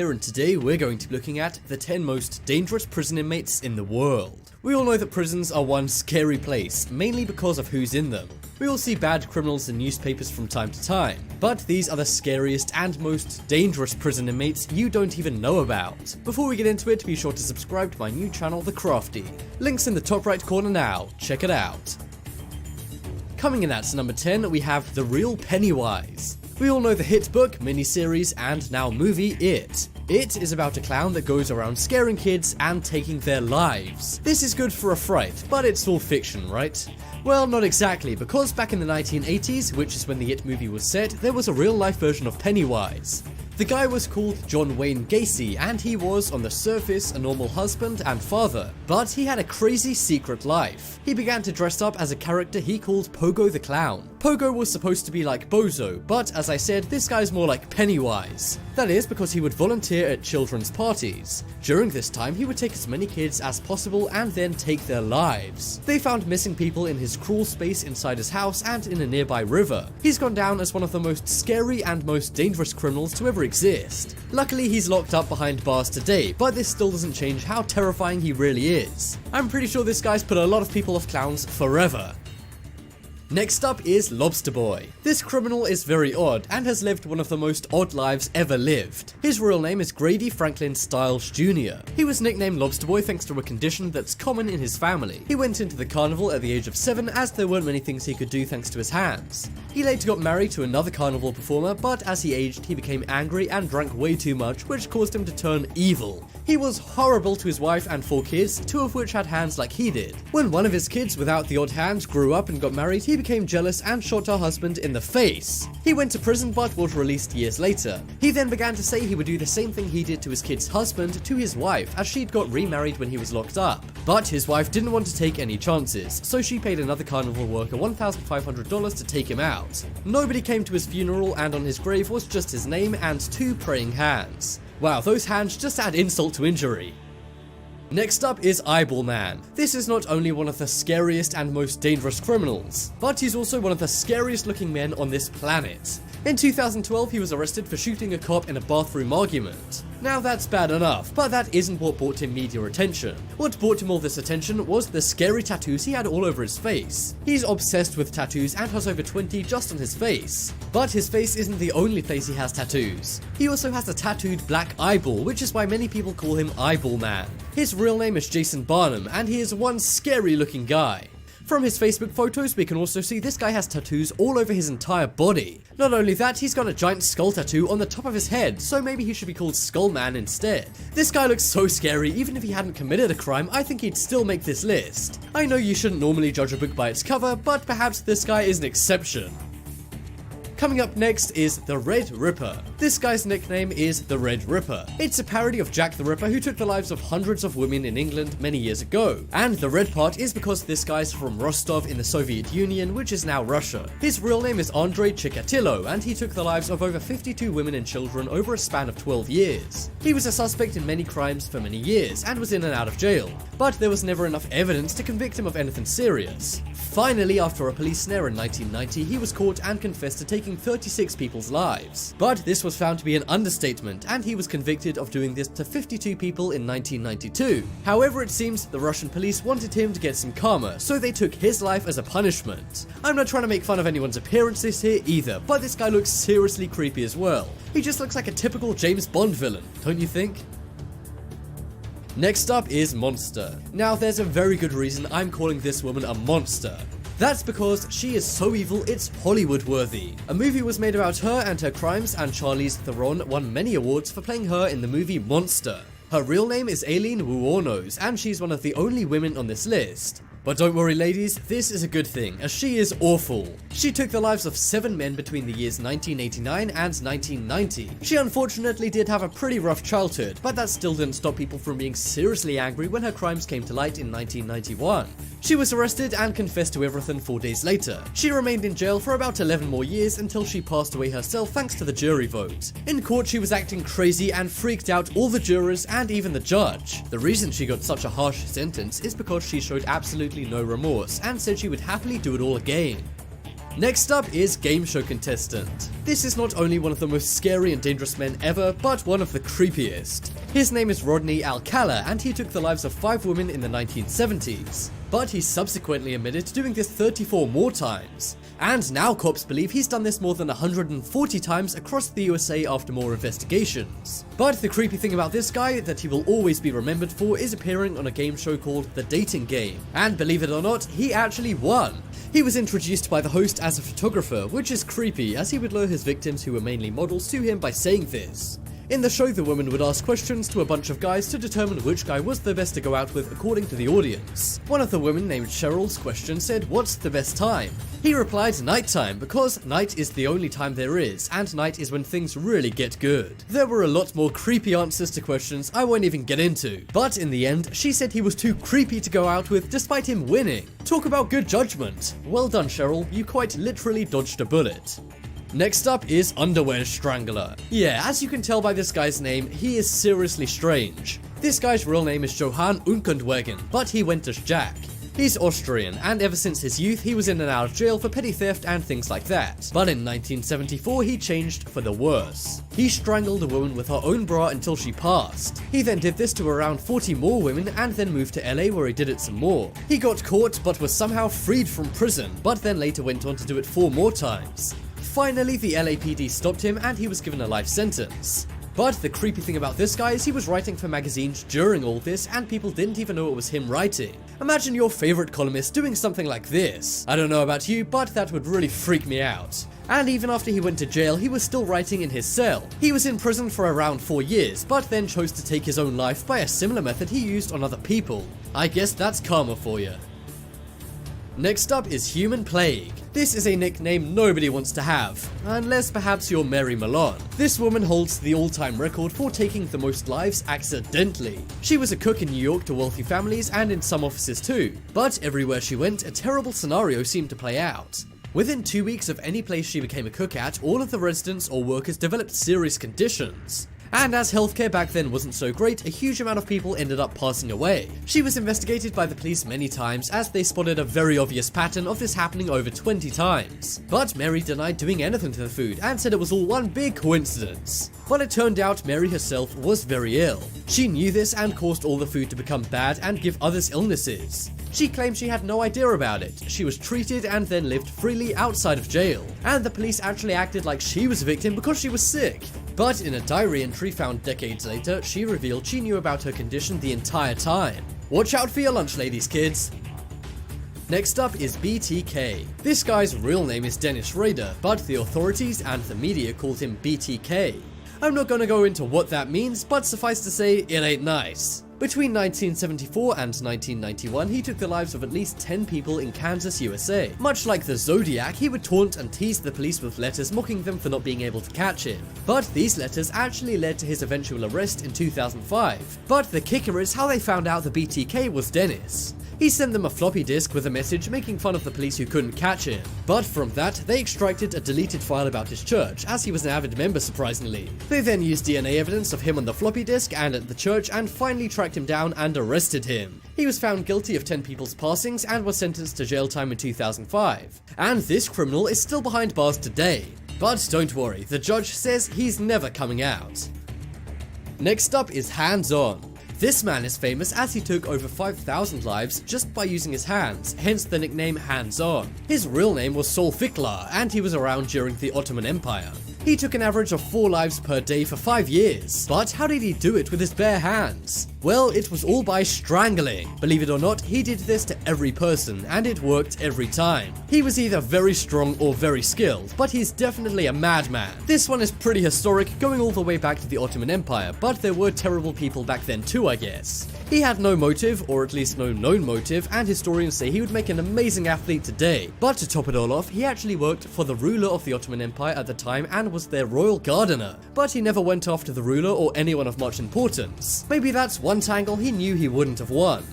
Here, and today we're going to be looking at the 10 most dangerous prison inmates in the world. We all know that prisons are one scary place, mainly because of who's in them. We all see bad criminals in newspapers from time to time, but these are the scariest and most dangerous prison inmates you don't even know about. Before we get into it, be sure to subscribe to my new channel, The Crafty. Link's in the top right corner now, check it out. Coming in at number 10, we have The Real Pennywise. We all know the hit book, miniseries, and now movie It. It is about a clown that goes around scaring kids and taking their lives. This is good for a fright, but it's all fiction, right? Well, not exactly, because back in the 1980s, which is when the It movie was set, there was a real-life version of Pennywise. The guy was called John Wayne Gacy, and he was, on the surface, a normal husband and father, but he had a crazy secret life. He began to dress up as a character he called Pogo the Clown. Pogo was supposed to be like Bozo, but as I said, this guy's more like Pennywise. That is because he would volunteer at children's parties. During this time, he would take as many kids as possible and then take their lives. They found missing people in his crawl space inside his house and in a nearby river. He's gone down as one of the most scary and most dangerous criminals to ever exist. Luckily, he's locked up behind bars today, but this still doesn't change how terrifying he really is. I'm pretty sure this guy's put a lot of people off clowns forever. Next up is Lobster Boy. This criminal is very odd and has lived one of the most odd lives ever lived. His real name is Grady Franklin Stiles Jr. He was nicknamed Lobster Boy thanks to a condition that's common in his family. He went into the carnival at the age of 7 as there weren't many things he could do thanks to his hands. He later got married to another carnival performer, but as he aged he became angry and drank way too much, which caused him to turn evil. He was horrible to his wife and 4 kids, 2 of which had hands like he did. When one of his kids without the odd hand grew up and got married, he became jealous and shot her husband in the face. He went to prison but was released years later. He then began to say he would do the same thing he did to his kid's husband to his wife, as she'd got remarried when he was locked up. But his wife didn't want to take any chances, so she paid another carnival worker $1,500 to take him out. Nobody came to his funeral, and on his grave was just his name and 2 praying hands. Wow, those hands just add insult to injury. Next up is Eyeball Man. This is not only one of the scariest and most dangerous criminals, but he's also one of the scariest looking men on this planet. In 2012, he was arrested for shooting a cop in a bathroom argument. Now that's bad enough, but that isn't what brought him media attention. What brought him all this attention was the scary tattoos he had all over his face. He's obsessed with tattoos and has over 20 just on his face. But his face isn't the only place he has tattoos. He also has a tattooed black eyeball, which is why many people call him Eyeball Man. His real name is Jason Barnum, and he is one scary looking guy. From his Facebook photos, we can also see this guy has tattoos all over his entire body. Not only that, he's got a giant skull tattoo on the top of his head, so maybe he should be called Skull Man instead. This guy looks so scary, even if he hadn't committed a crime, I think he'd still make this list. I know you shouldn't normally judge a book by its cover, but perhaps this guy is an exception. Coming up next is the Red Ripper. This guy's nickname is the Red Ripper. It's a parody of Jack the Ripper, who took the lives of hundreds of women in England many years ago. And the red part is because this guy's from Rostov in the Soviet Union, which is now Russia. His real name is Andrei Chikatilo, and he took the lives of over 52 women and children over a span of 12 years. He was a suspect in many crimes for many years, and was in and out of jail. But there was never enough evidence to convict him of anything serious. Finally, after a police snare in 1990, he was caught and confessed to taking 36 people's lives. But this was found to be an understatement, and he was convicted of doing this to 52 people in 1992. However, it seems the Russian police wanted him to get some karma, so they took his life as a punishment. I'm not trying to make fun of anyone's appearances here either, but this guy looks seriously creepy as well. He just looks like a typical James Bond villain, don't you think? Next up is Monster. Now there's a very good reason I'm calling this woman a monster. That's because she is so evil it's Hollywood worthy. A movie was made about her and her crimes, and Charlize Theron won many awards for playing her in the movie Monster. Her real name is Aileen Wuornos, and she's one of the only women on this list. But don't worry ladies, this is a good thing, as she is awful. She took the lives of 7 men between the years 1989 and 1990. She unfortunately did have a pretty rough childhood, but that still didn't stop people from being seriously angry when her crimes came to light in 1991. She was arrested and confessed to everything 4 days later. She remained in jail for about 11 more years until she passed away herself thanks to the jury vote. In court she was acting crazy and freaked out all the jurors and even the judge. The reason she got such a harsh sentence is because she showed absolutely no remorse and said she would happily do it all again. Next up is game show contestant. This is not only one of the most scary and dangerous men ever, but one of the creepiest. His name is Rodney Alcala, and he took the lives of 5 women in the 1970s. But he subsequently admitted to doing this 34 more times. And now cops believe he's done this more than 140 times across the USA after more investigations. But the creepy thing about this guy that he will always be remembered for is appearing on a game show called The Dating Game. And believe it or not, he actually won. He was introduced by the host as a photographer, which is creepy as he would lure his victims, who were mainly models, to him by saying this. In the show, the woman would ask questions to a bunch of guys to determine which guy was the best to go out with according to the audience. One of the women, named Cheryl's question said, "What's the best time?" He replied, "Nighttime, because night is the only time there is, and night is when things really get good." There were a lot more creepy answers to questions I won't even get into, but in the end, she said he was too creepy to go out with despite him winning. Talk about good judgment. Well done, Cheryl, you quite literally dodged a bullet. Next up is Underwear Strangler. Yeah, as you can tell by this guy's name, he is seriously strange. This guy's real name is Johann Unkenwagen, but he went as Jack. He's Austrian, and ever since his youth he was in and out of jail for petty theft and things like that. But in 1974 he changed for the worse. He strangled a woman with her own bra until she passed. He then did this to around 40 more women and then moved to LA where he did it some more. He got caught but was somehow freed from prison, but then later went on to do it 4 more times. Finally, the LAPD stopped him and he was given a life sentence. But the creepy thing about this guy is he was writing for magazines during all this and people didn't even know it was him writing. Imagine your favorite columnist doing something like this. I don't know about you, but that would really freak me out. And even after he went to jail, he was still writing in his cell. He was in prison for around 4 years, but then chose to take his own life by a similar method he used on other people. I guess that's karma for you. Next up is Human Plague. This is a nickname nobody wants to have, unless perhaps you're Mary Malone. This woman holds the all-time record for taking the most lives accidentally. She was a cook in New York to wealthy families and in some offices too, but everywhere she went, a terrible scenario seemed to play out. Within 2 weeks of any place she became a cook at, all of the residents or workers developed serious conditions. And as healthcare back then wasn't so great, a huge amount of people ended up passing away. She was investigated by the police many times as they spotted a very obvious pattern of this happening over 20 times. But Mary denied doing anything to the food and said it was all one big coincidence. But it turned out Mary herself was very ill. She knew this and caused all the food to become bad and give others illnesses. She claimed she had no idea about it. She was treated and then lived freely outside of jail. And the police actually acted like she was a victim because she was sick. But in a diary entry found decades later, she revealed she knew about her condition the entire time. Watch out for your lunch, ladies, kids. Next up is BTK. This guy's real name is Dennis Rader, but the authorities and the media called him BTK. I'm not gonna go into what that means, but suffice to say, it ain't nice. Between 1974 and 1991, he took the lives of at least 10 people in Kansas, USA. Much like the Zodiac, he would taunt and tease the police with letters mocking them for not being able to catch him. But these letters actually led to his eventual arrest in 2005. But the kicker is how they found out the BTK was Dennis. He sent them a floppy disk with a message making fun of the police who couldn't catch him. But from that, they extracted a deleted file about his church, as he was an avid member surprisingly. They then used DNA evidence of him on the floppy disk and at the church and finally tracked him down and arrested him. He was found guilty of 10 people's passings and was sentenced to jail time in 2005. And this criminal is still behind bars today. But don't worry, the judge says he's never coming out. Next up is Hands On. This man is famous as he took over 5,000 lives just by using his hands, hence the nickname Hands On. His real name was Saul Fiklar, and he was around during the Ottoman Empire. He took an average of 4 lives per day for 5 years. But how did he do it with his bare hands? Well, it was all by strangling. Believe it or not, he did this to every person, and it worked every time. He was either very strong or very skilled, but he's definitely a madman. This one is pretty historic, going all the way back to the Ottoman Empire, but there were terrible people back then too, I guess. He had no motive, or at least no known motive, and historians say he would make an amazing athlete today. But to top it all off, he actually worked for the ruler of the Ottoman Empire at the time and was their royal gardener. But he never went after the ruler or anyone of much importance. Maybe that's one tangle he knew he wouldn't have won.